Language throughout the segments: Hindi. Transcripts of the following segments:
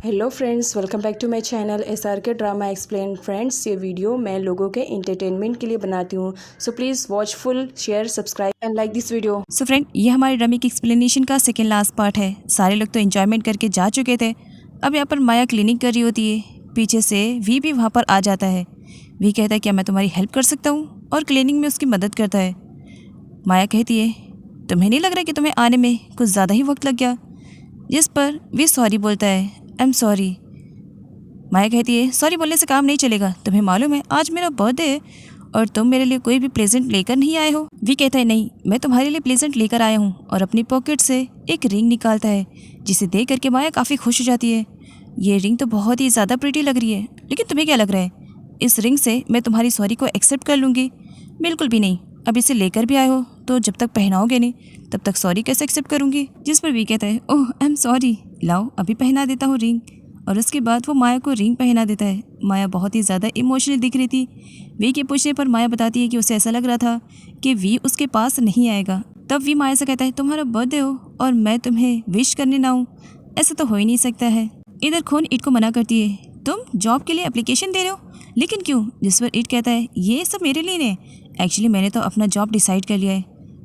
Hello friends, welcome back to my channel SRK drama explain. Friends, ये वीडियो मैं लोगों के एंटरटेनमेंट के लिए बनाती हूँ, so please watch full, share, subscribe and like this video. So friend, ये हमारे ड्रामे की एक्सप्लेनेशन का सेकेंड लास्ट पार्ट है। सारे लोग तो एंजॉयमेंट करके जा चुके थे। अब यहाँ पर माया क्लीनिंग कर रही होती है। पीछे से वी भी वहाँ पर आ जाता है। वी कहता है क्या मैं तुम्हारी हेल्प कर सकता हूँ, और क्लीनिंग में उसकी मदद करता है। माया कहती है तुम्हें नहीं लग रहा कि तुम्हें आने में कुछ ज़्यादा ही वक्त लग गया, जिस पर वी सॉरी बोलता है। I am sorry. माया कहती है सॉरी बोलने से काम नहीं चलेगा, तुम्हें मालूम है आज मेरा बर्थडे है और तुम मेरे लिए कोई भी प्रेजेंट लेकर नहीं आए हो। वी कहता है नहीं, मैं तुम्हारे लिए प्रेजेंट लेकर आया हूँ, और अपनी पॉकेट से एक रिंग निकालता है, जिसे देख करके माया काफ़ी खुश हो जाती है। ये रिंग तो बहुत ही ज़्यादा प्रिटी लग रही है, लेकिन तुम्हें क्या लग रहा है इस रिंग से मैं तुम्हारी सॉरी को एक्सेप्ट कर लूँगी? बिल्कुल भी नहीं। अब इसे लेकर भी आए हो तो जब तक पहनाओगे नहीं तब तक सॉरी कैसे एक्सेप्ट करूँगी? जिस पर वी कहता है ओह आई एम सॉरी, लाओ अभी पहना देता हूँ रिंग। और उसके बाद वो माया को रिंग पहना देता है। माया बहुत ही ज़्यादा इमोशनल दिख रही थी। वी के पूछने पर माया बताती है कि उसे ऐसा लग रहा था कि वी उसके पास नहीं आएगा। तब वी माया से कहता है तुम्हारा बर्थडे हो और मैं तुम्हें विश करने ना आऊँ, ऐसा तो हो ही नहीं सकता है। इधर खून ईट को मना करती है तुम जॉब के लिए एप्लीकेशन दे रहे हो, लेकिन क्यों? जिस पर ईट कहता है ये सब मेरे लिए नहीं, एक्चुअली मैंने तो अपना जॉब डिसाइड कर लिया है।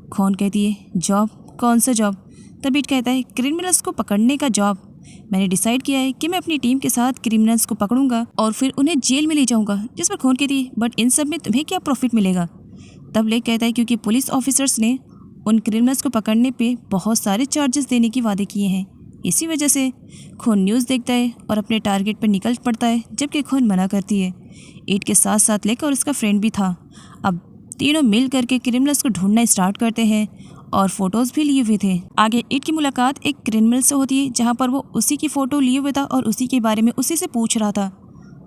खून कहती है जॉब? कौन सा जॉब? तब ईट कहता है क्रिमिनल्स को पकड़ने का जॉब। मैंने डिसाइड किया है कि मैं अपनी टीम के साथ क्रिमिनल्स को पकड़ूंगा और फिर उन्हें जेल में ले जाऊंगा। जिस पर खून कहती है बट इन सब में तुम्हें क्या प्रॉफिट मिलेगा? तब लेक कहता है क्योंकि पुलिस ऑफिसर्स ने उन क्रिमिनल्स को पकड़ने पे बहुत सारे चार्जेस देने की वादे किए हैं, इसी वजह से। खून न्यूज़ देखता है और अपने टारगेट पर निकल पड़ता है, जबकि खून मना करती है। ईट के साथ साथ लेक और उसका फ्रेंड भी था। अब तीनों मिल करके क्रिमिनल्स को ढूंढना स्टार्ट करते हैं और फोटोज़ भी लिए हुए थे। आगे ईट की मुलाकात एक क्रिमिनल से होती है, जहां पर वो उसी की फ़ोटो लिए हुए था और उसी के बारे में उसी से पूछ रहा था।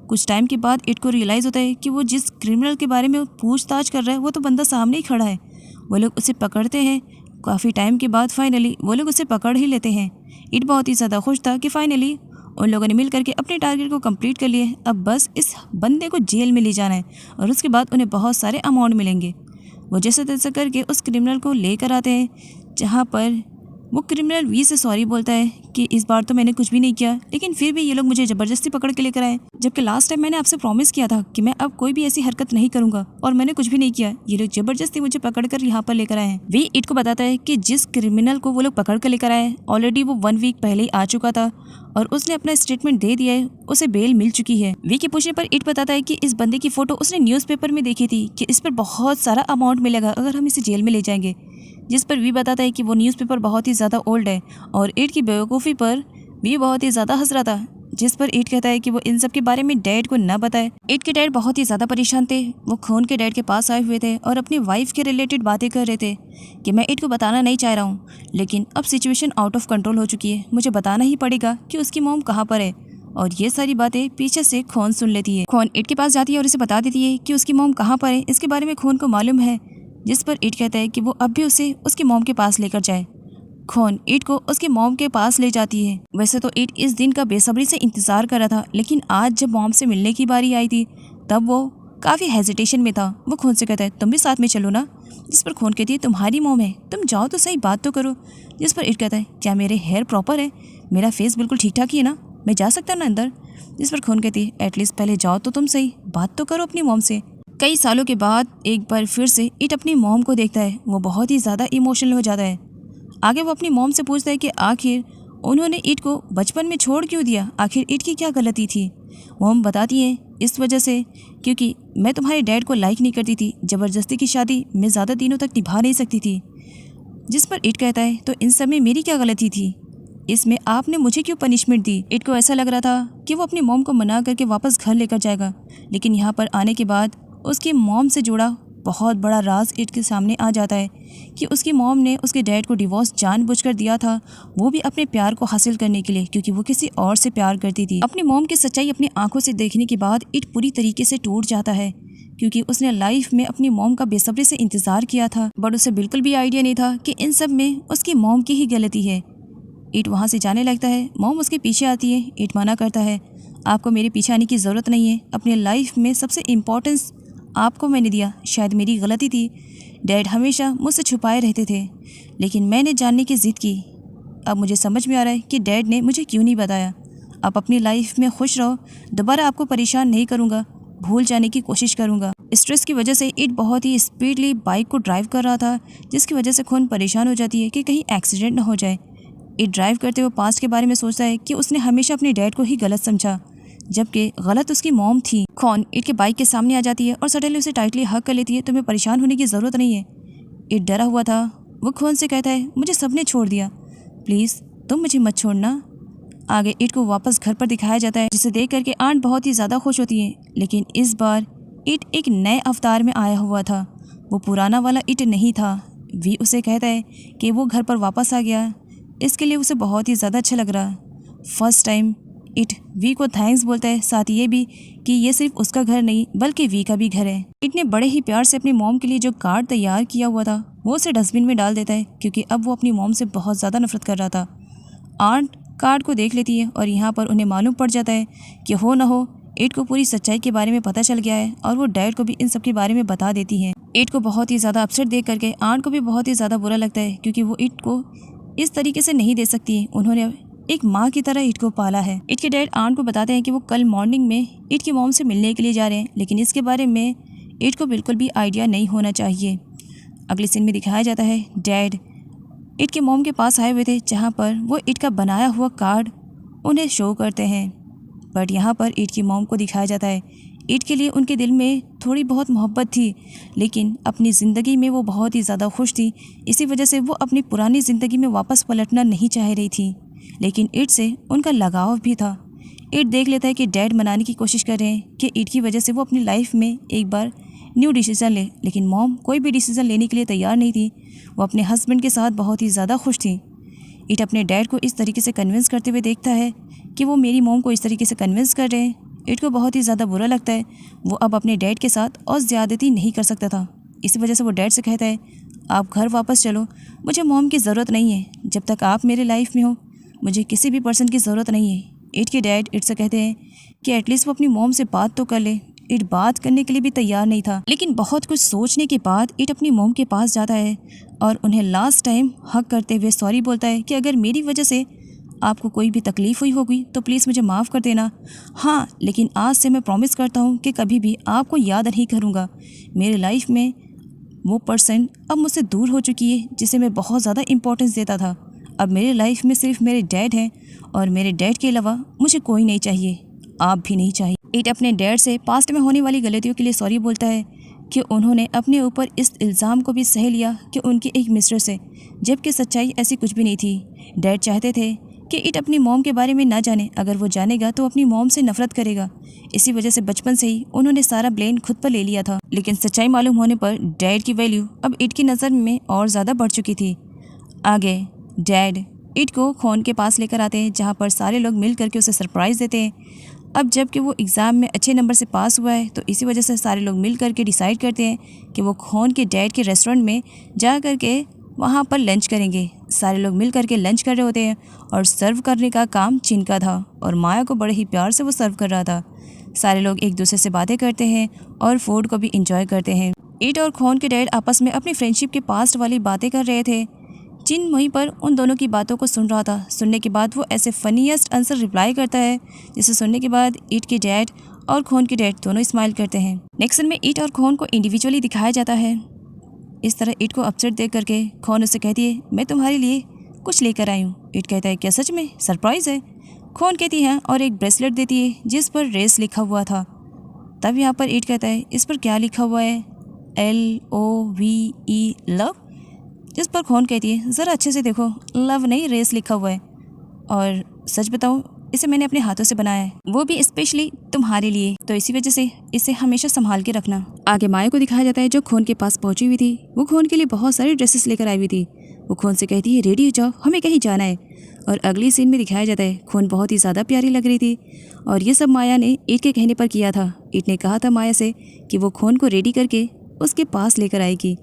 कुछ टाइम के बाद ईट को रियलाइज़ होता है कि वो जिस क्रिमिनल के बारे में वो पूछताछ कर रहा है वो तो बंदा सामने ही खड़ा है। वो लोग उसे पकड़ते हैं। काफ़ी टाइम के बाद फाइनली वो लोग उसे पकड़ ही लेते हैं। ईट बहुत ही ज़्यादा खुश था कि फाइनली उन लोगों ने मिल करके अपने टारगेट को कंप्लीट कर लिए। अब बस इस बंदे को जेल में ले जाना है और उसके बाद उन्हें बहुत सारे अमाउंट मिलेंगे। वो जैसे तैसे करके उस क्रिमिनल को लेकर आते हैं, जहाँ पर वो क्रिमिनल वी से सॉरी बोलता है कि इस बार तो मैंने कुछ भी नहीं किया, लेकिन फिर भी ये लोग मुझे ज़बरदस्ती पकड़ के लेकर आए, जबकि लास्ट टाइम मैंने आपसे प्रॉमिस किया था कि मैं अब कोई भी ऐसी हरकत नहीं करूंगा और मैंने कुछ भी नहीं किया। ये लोग ज़बरदस्ती मुझे पकड़कर यहाँ पर लेकर आए हैं। वी ईट को बताता है कि जिस क्रिमिनल को वो लोग पकड़ कर लेकर आए ऑलरेडी वो 1 वीक पहले ही आ चुका था और उसने अपना स्टेटमेंट दे दिया है, उसे बेल मिल चुकी है। वी के पूछने पर ईट बताता है कि इस बंदे की फोटो उसने न्यूज़पेपर में देखी थी कि इस पर बहुत सारा अमाउंट मिलेगा अगर हम इसे जेल में ले जाएंगे। जिस पर वी बताता है कि वो न्यूज़पेपर बहुत ही ज़्यादा ओल्ड है, और ईट की बेवकूफ़ी पर वी बहुत ही ज़्यादा हंस रहा था। जिस पर ईट कहता है कि वो इन सब के बारे में डैड को न बताए। ईट के डैड बहुत ही ज़्यादा परेशान थे। वो खून के डैड के पास आए हुए थे और अपनी वाइफ के रिलेटेड बातें कर रहे थे कि मैं ईट को बताना नहीं चाह रहा हूँ, लेकिन अब सिचुएशन आउट ऑफ कंट्रोल हो चुकी है, मुझे बताना ही पड़ेगा कि उसकी मॉम कहाँ पर है। और ये सारी बातें पीछे से खून सुन लेती है। खून ईट के पास जाती है और इसे बता देती है कि उसकी मॉम कहाँ पर है, इसके बारे में खून को मालूम है। जिस पर ईट कहता है कि वो अब भी उसे उसकी मॉम के पास लेकर जाए। खून ईट को उसके मॉम के पास ले जाती है। वैसे तो ईट इस दिन का बेसब्री से इंतज़ार कर रहा था, लेकिन आज जब मॉम से मिलने की बारी आई थी तब वो काफ़ी हेजिटेशन में था। वो खून से कहता है तुम भी साथ में चलो ना। जिस पर खून कहती है तुम्हारी मॉम है, तुम जाओ तो सही, बात तो करो। जिस पर ईट कहता है क्या मेरे हेयर प्रॉपर है, मेरा फेस बिल्कुल ठीक ठाक ही है ना, मैं जा सकता हूँ ना अंदर? जिस पर खून कहती है एटलीस्ट पहले जाओ तो तुम सही, बात तो करो अपनी मॉम से। कई सालों के बाद एक बार फिर से ईट अपनी मॉम को देखता है। वो बहुत ही ज़्यादा इमोशनल हो जाता है। आगे वो अपनी मॉम से पूछता है कि आखिर उन्होंने ईट को बचपन में छोड़ क्यों दिया, आखिर ईट की क्या गलती थी? मॉम बताती है इस वजह से क्योंकि मैं तुम्हारे डैड को लाइक नहीं करती थी, ज़बरदस्ती की शादी मैं ज़्यादा दिनों तक निभा नहीं सकती थी। जिस पर ईट कहता है तो इन सब में मेरी क्या गलती थी, इसमें आपने मुझे क्यों पनिशमेंट दी? ईट को ऐसा लग रहा था कि वो अपनी मॉम को मना करके वापस घर लेकर जाएगा, लेकिन यहाँ पर आने के बाद उसकी मॉम से जुड़ा बहुत बड़ा राज ईट के सामने आ जाता है कि उसकी मॉम ने उसके डैड को डिवोर्स जानबूझकर दिया था, वो भी अपने प्यार को हासिल करने के लिए, क्योंकि वो किसी और से प्यार करती थी। अपनी मॉम की सच्चाई अपनी आंखों से देखने के बाद ईट पूरी तरीके से टूट जाता है, क्योंकि उसने लाइफ में अपनी मॉम का बेसब्री से इंतजार किया था, बट उसे बिल्कुल भी आइडिया नहीं था कि इन सब में उसकी मॉम की ही गलती है। ईट वहाँ से जाने लगता है। मॉम उसके पीछे आती है। ईट मना करता है आपको मेरे पीछे आने की ज़रूरत नहीं है, अपनी लाइफ में सबसे इम्पोर्टेंस आपको मैंने दिया, शायद मेरी गलती थी। डैड हमेशा मुझसे छुपाए रहते थे, लेकिन मैंने जानने की ज़िद की। अब मुझे समझ में आ रहा है कि डैड ने मुझे क्यों नहीं बताया। आप अपनी लाइफ में खुश रहो, दोबारा आपको परेशान नहीं करूँगा, भूल जाने की कोशिश करूँगा। स्ट्रेस की वजह से इट बहुत ही स्पीडली बाइक को ड्राइव कर रहा था, जिसकी वजह से खून परेशान हो जाती है कि कहीं एक्सीडेंट ना हो जाए। इट ड्राइव करते हुए पास्ट के बारे में सोचता है कि उसने हमेशा अपने डैड को ही गलत समझा, जबकि गलत उसकी मॉम थी। खून इट के बाइक के सामने आ जाती है और सडनली उसे टाइटली हग कर लेती है। तुम्हें परेशान होने की ज़रूरत नहीं है। इट डरा हुआ था। वो खून से कहता है, मुझे सबने छोड़ दिया, प्लीज़ तुम मुझे मत छोड़ना। आगे इट को वापस घर पर दिखाया जाता है, जिसे देख करके आंट बहुत ही ज़्यादा खुश होती है। लेकिन इस बार इट एक नए अवतार में आया हुआ था, वो पुराना वाला इट नहीं था। वी उसे कहता है कि वो घर पर वापस आ गया, इसके लिए उसे बहुत ही ज़्यादा अच्छा लग रहा। फर्स्ट टाइम इट वी को थैंक्स बोलता है, साथ ये भी कि ये सिर्फ उसका घर नहीं बल्कि वी का भी घर है। इट ने बड़े ही प्यार से अपनी मॉम के लिए जो कार्ड तैयार किया हुआ था वो उसे डस्टबिन में डाल देता है, क्योंकि अब वो अपनी मॉम से बहुत ज़्यादा नफरत कर रहा था। आंट कार्ड को देख लेती है और यहाँ पर उन्हें मालूम पड़ जाता है कि हो न हो इट को पूरी सच्चाई के बारे में पता चल गया है और वो डैड को भी इन सब के बारे में बता देती है। इट को बहुत ही ज़्यादा अपसेट देख करके आंट को भी बहुत ही ज़्यादा बुरा लगता है, क्योंकि वो इट को इस तरीके से नहीं दे सकती। उन्होंने एक माँ की तरह इट को पाला है। इट के डैड आंट को बताते हैं कि वो कल मॉर्निंग में इट की मॉम से मिलने के लिए जा रहे हैं, लेकिन इसके बारे में इट को बिल्कुल भी आइडिया नहीं होना चाहिए। अगले सीन में दिखाया जाता है डैड इट के मॉम के पास आए हुए थे, जहाँ पर वो इट का बनाया हुआ कार्ड उन्हें शो करते हैं। बट यहाँ पर इट की मॉम को दिखाया जाता है इट के लिए उनके दिल में थोड़ी बहुत मोहब्बत थी, लेकिन अपनी ज़िंदगी में वो बहुत ही ज़्यादा खुश थी। इसी वजह से वो अपनी पुरानी ज़िंदगी में वापस पलटना नहीं चाह रही थी, लेकिन इट से उनका लगाव भी था। इट देख लेता है कि डैड मनाने की कोशिश कर रहे हैं कि इट की वजह से वो अपनी लाइफ में एक बार न्यू डिसीज़न ले, लेकिन मॉम कोई भी डिसीज़न लेने के लिए तैयार नहीं थी। वो अपने हस्बैंड के साथ बहुत ही ज़्यादा खुश थी। इट अपने डैड को इस तरीके से कन्विंस करते हुए देखता है कि वो मेरी मॉम को इस तरीके से कन्विंस कर रहे हैं। इट को बहुत ही ज़्यादा बुरा लगता है। वो अब अपने डैड के साथ और ज़्यादती नहीं कर सकता था। इसी वजह से वो डैड से कहता है, आप घर वापस चलो, मुझे मॉम की ज़रूरत नहीं है। जब तक आप मेरे लाइफ में हो मुझे किसी भी पर्सन की ज़रूरत नहीं है। इट के डैड इट से कहते हैं कि एटलीस्ट वो अपनी मॉम से बात तो कर ले। इट बात करने के लिए भी तैयार नहीं था, लेकिन बहुत कुछ सोचने के बाद इट अपनी मॉम के पास जाता है और उन्हें लास्ट टाइम हक करते हुए सॉरी बोलता है कि अगर मेरी वजह से आपको कोई भी तकलीफ़ हुई होगी तो प्लीज़ मुझे माफ़ कर देना। हाँ, लेकिन आज से मैं प्रॉमिस करता हूँ कि कभी भी आपको याद नहीं करूँगा। मेरे लाइफ में वो पर्सन अब मुझसे दूर हो चुकी है जिसे मैं बहुत ज़्यादा इंपॉर्टेंस देता था। अब मेरे लाइफ में सिर्फ मेरे डैड हैं और मेरे डैड के अलावा मुझे कोई नहीं चाहिए, आप भी नहीं चाहिए। इट अपने डैड से पास्ट में होने वाली गलतियों के लिए सॉरी बोलता है कि उन्होंने अपने ऊपर इस इल्ज़ाम को भी सह लिया कि उनकी एक मिस्ट्रेस है, जबकि सच्चाई ऐसी कुछ भी नहीं थी। डैड चाहते थे कि इट अपनी मॉम के बारे में ना जाने, अगर वो जानेगा तो अपनी मॉम से नफरत करेगा। इसी वजह से बचपन से ही उन्होंने सारा ब्लेम खुद पर ले लिया था। लेकिन सच्चाई मालूम होने पर डैड की वैल्यू अब इट की नज़र में और ज़्यादा बढ़ चुकी थी। आगे डैड इट को खून के पास लेकर आते हैं, जहाँ पर सारे लोग मिल करके उसे सरप्राइज़ देते हैं। अब जबकि वो एग्ज़ाम में अच्छे नंबर से पास हुआ है, तो इसी वजह से सारे लोग मिल करके डिसाइड करते हैं कि वो खून के डैड के रेस्टोरेंट में जा करके वहाँ पर लंच करेंगे। सारे लोग मिल करके लंच कर रहे होते हैं और सर्व करने का काम चिन का था और माया को बड़े ही प्यार से वो सर्व कर रहा था। सारे लोग एक दूसरे से बातें करते हैं और फूड को भी इंजॉय करते हैं। इट और खून के डैड आपस में अपनी फ्रेंडशिप के पास्ट वाली बातें कर रहे थे। चिन वहीं पर उन दोनों की बातों को सुन रहा था। सुनने के बाद वो ऐसे फनीएस्ट आंसर रिप्लाई करता है, जिसे सुनने के बाद इट के डैड और खून के डैड दोनों स्माइल करते हैं। नेक्स्ट सीन में इट और खून को इंडिविजुअली दिखाया जाता है। इस तरह इट को अपसेट देख करके खून उससे कहती है, मैं तुम्हारे लिए कुछ लेकर आई हूँ। इट कहता है, क्या सच में? सरप्राइज़ है? खून कहती है और एक ब्रेसलेट देती है जिस पर रेस लिखा हुआ था। तब यहाँ पर इट कहता है, इस पर क्या लिखा हुआ है? LOVE love. जिस पर खून कहती है, ज़रा अच्छे से देखो, लव नहीं रेस लिखा हुआ है। और सच बताऊँ, इसे मैंने अपने हाथों से बनाया है, वो भी स्पेशली तुम्हारे लिए, तो इसी वजह से इसे हमेशा संभाल के रखना। आगे माया को दिखाया जाता है जो खून के पास पहुंची हुई थी। वो खून के लिए बहुत सारी ड्रेसेस लेकर आई हुई थी। वो खून से कहती है, रेडी हो जाओ, हमें कहीं जाना है। और अगली सीन में दिखाया जाता है खून बहुत ही ज़्यादा प्यारी लग रही थी और ये सब माया ने इट के कहने पर किया था। इट ने कहा था माया से कि वो खून को रेडी करके उसके पास लेकर आएगी।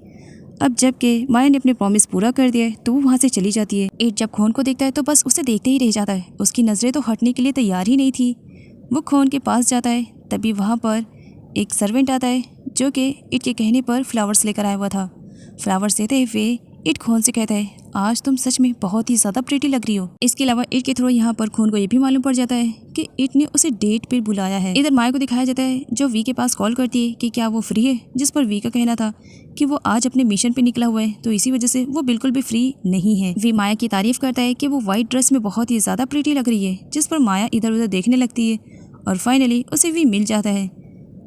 अब जबकि माया ने अपने प्रॉमिस पूरा कर दिया है तो वो वहाँ से चली जाती है। इट जब खून को देखता है तो बस उसे देखते ही रह जाता है। उसकी नज़रें तो हटने के लिए तैयार ही नहीं थी। वो खून के पास जाता है, तभी वहाँ पर एक सर्वेंट आता है जो कि इट के कहने पर फ्लावर्स लेकर आया हुआ था। फ्लावर्स देते हुए इट खून से कहता है, आज तुम सच में बहुत ही ज़्यादा प्रीटी लग रही हो। इसके अलावा इट के थ्रू यहाँ पर खून को ये भी मालूम पड़ जाता है कि इट ने उसे डेट पर बुलाया है। इधर माया को दिखाया जाता है जो वी के पास कॉल करती है कि क्या वो फ्री है, जिस पर वी का कहना था कि वो आज अपने मिशन पे निकला हुआ है, तो इसी वजह से वो बिल्कुल भी फ्री नहीं है। वी माया की तारीफ करता है कि वो व्हाइट ड्रेस में बहुत ही ज़्यादा प्रीटी लग रही है, जिस पर माया इधर उधर देखने लगती है और फाइनली उसे वी मिल जाता है,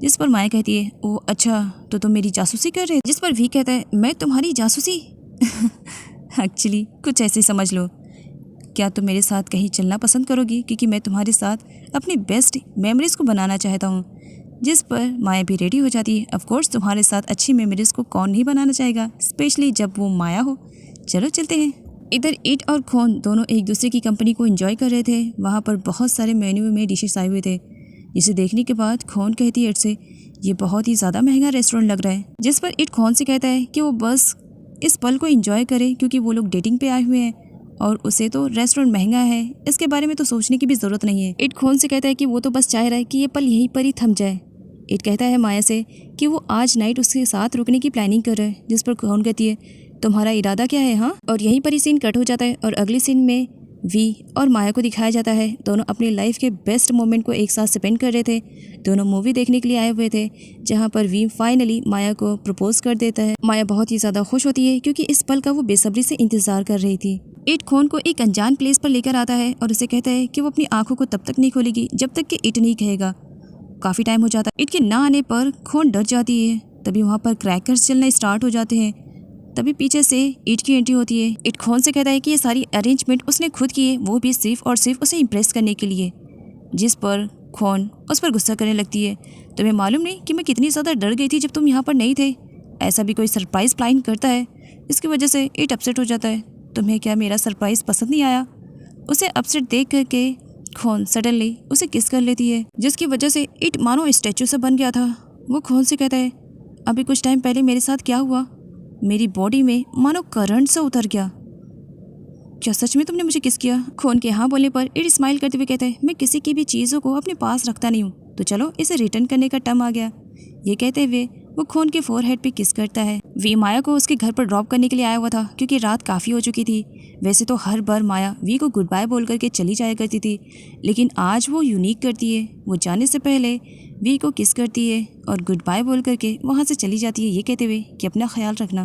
जिस पर माया कहती है ओह अच्छा, तो तुम मेरी जासूसी कर रहे हो। जिस पर वी कहता है मैं तुम्हारी जासूसी एक्चुअली कुछ ऐसे समझ लो, क्या तुम मेरे साथ कहीं चलना पसंद करोगी, क्योंकि मैं तुम्हारे साथ अपनी बेस्ट मेमोरीज़ को बनाना चाहता हूँ। जिस पर माया भी रेडी हो जाती है। ऑफ कोर्स तुम्हारे साथ अच्छी मेमोरीज़ को कौन नहीं बनाना चाहेगा, स्पेशली जब वो माया हो। चलो चलते हैं। इधर इट और खून दोनों एक दूसरे की कंपनी को एंजॉय कर रहे थे। वहाँ पर बहुत सारे मेन्यू में डिशेस आए हुए थे, जिसे देखने के बाद खून कहती है इट से ये बहुत ही ज़्यादा महंगा रेस्टोरेंट लग रहा है। जिस पर इट खून से कहता है कि वो बस इस पल को एंजॉय करे, क्योंकि वो लोग डेटिंग पे आए हुए हैं और उसे तो रेस्टोरेंट महंगा है, इसके बारे में तो सोचने की भी ज़रूरत नहीं है। इट खून से कहता है कि वो तो बस चाह रहा है कि ये पल यहीं पर ही थम जाए। इट कहता है माया से कि वो आज नाइट उसके साथ रुकने की प्लानिंग कर रहा है, जिस पर खून कहती है तुम्हारा इरादा क्या है हाँ। और यहीं पर ही सीन कट हो जाता है और अगले सीन में वी और माया को दिखाया जाता है। दोनों अपनी लाइफ के बेस्ट मोमेंट को एक साथ स्पेंड कर रहे थे। दोनों मूवी देखने के लिए आए हुए थे, जहां पर वी फाइनली माया को प्रपोज कर देता है। माया बहुत ही ज़्यादा खुश होती है क्योंकि इस पल का वो बेसब्री से इंतज़ार कर रही थी। इट खून को एक अनजान प्लेस पर लेकर आता है और उसे कहता है कि वो अपनी आंखों को तब तक नहीं खोलेगी जब तक कि इट नहीं कहेगा। काफ़ी टाइम हो जाता है। इट के ना आने पर खून डर जाती है। तभी वहाँ पर क्रैकर्स चलना स्टार्ट हो जाते हैं। तभी पीछे से इट की एंट्री होती है। इट खून से कहता है कि ये सारी अरेंजमेंट उसने खुद की है, वो भी सिर्फ और सिर्फ उसे इम्प्रेस करने के लिए। जिस पर खून उस पर गुस्सा करने लगती है। तुम्हें मालूम नहीं कि मैं कितनी ज़्यादा डर गई थी जब तुम यहाँ पर नहीं थे। ऐसा भी कोई सरप्राइज़ प्लान करता है। इसकी वजह से इट अपसेट हो जाता है। तुम्हें क्या मेरा सरप्राइज़ पसंद नहीं आया? उसे अपसेट देख करके खून सडनली उसे किस कर लेती है, जिसकी वजह से इट मानो स्टैचू से बन गया था। वो खून से कहता है अभी कुछ टाइम पहले मेरे साथ क्या हुआ, मेरी बॉडी में मानो करंट से उतर गया। क्या सच में तुमने मुझे किस किया? खून के हाँ बोलने पर इट स्माइल करते हुए कहता है मैं किसी की भी चीज़ों को अपने पास रखता नहीं हूँ, तो चलो इसे रिटर्न करने का टर्म आ गया। ये कहते हुए वो खून के फोरहेड पे किस करता है। वी माया को उसके घर पर ड्रॉप करने के लिए आया हुआ था, क्योंकि रात काफ़ी हो चुकी थी। वैसे तो हर बार माया वी को गुड बाय बोल करके चली जाया करती थी, लेकिन आज वो यूनिक करती है। वो जाने से पहले वी को किस करती है और गुड बाय बोल करके वहाँ से चली जाती है, ये कहते हुए कि अपना ख्याल रखना।